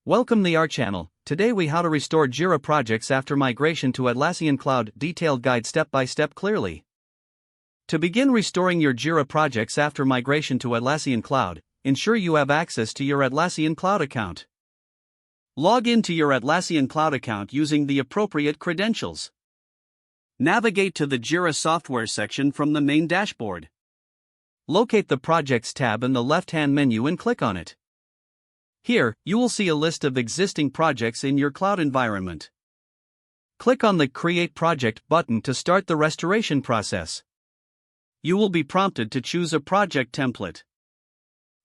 Welcome to our channel. Today we how to restore Jira projects after migration to Atlassian Cloud. Detailed guide step by step clearly. To begin restoring your Jira projects after migration to Atlassian Cloud, ensure you have access to your Atlassian Cloud account. Log into your Atlassian Cloud account using the appropriate credentials. Navigate to the Jira software section from the main dashboard. Locate the Projects tab in the left-hand menu and click on it. Here, you will see a list of existing projects in your cloud environment. Click on the Create Project button to start the restoration process. You will be prompted to choose a project template.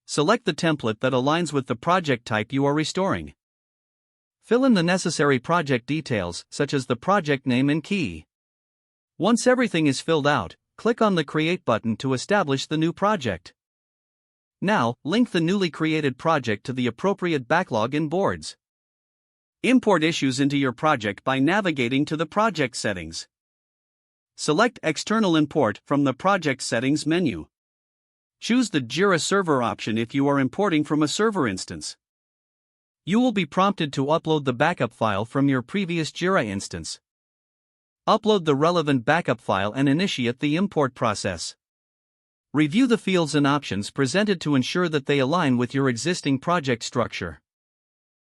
Select the template that aligns with the project type you are restoring. Fill in the necessary project details, such as the project name and key. Once everything is filled out, click on the Create button to establish the new project. Now, link the newly created project to the appropriate backlog in boards. Import issues into your project by navigating to the Project Settings. Select External Import from the Project Settings menu. Choose the Jira Server option if you are importing from a server instance. You will be prompted to upload the backup file from your previous Jira instance. Upload the relevant backup file and initiate the import process. Review the fields and options presented to ensure that they align with your existing project structure.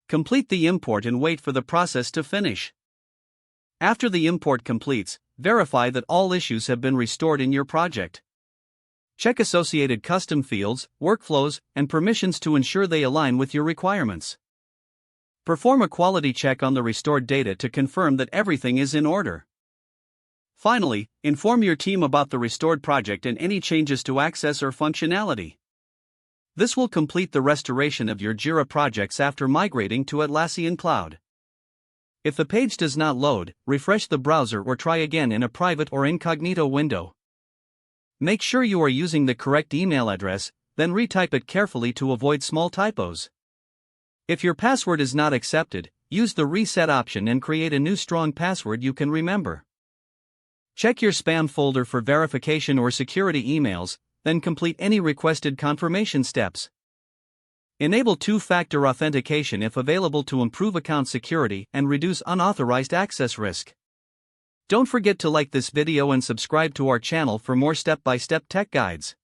Complete the import and wait for the process to finish. After the import completes, verify that all issues have been restored in your project. Check associated custom fields, workflows, and permissions to ensure they align with your requirements. Perform a quality check on the restored data to confirm that everything is in order. Finally, inform your team about the restored project and any changes to access or functionality. This will complete the restoration of your Jira projects after migrating to Atlassian Cloud. If the page does not load, refresh the browser or try again in a private or incognito window. Make sure you are using the correct email address, then retype it carefully to avoid small typos. If your password is not accepted, use the reset option and create a new strong password you can remember. Check your spam folder for verification or security emails, then complete any requested confirmation steps. Enable two-factor authentication if available to improve account security and reduce unauthorized access risk. Don't forget to like this video and subscribe to our channel for more step-by-step tech guides.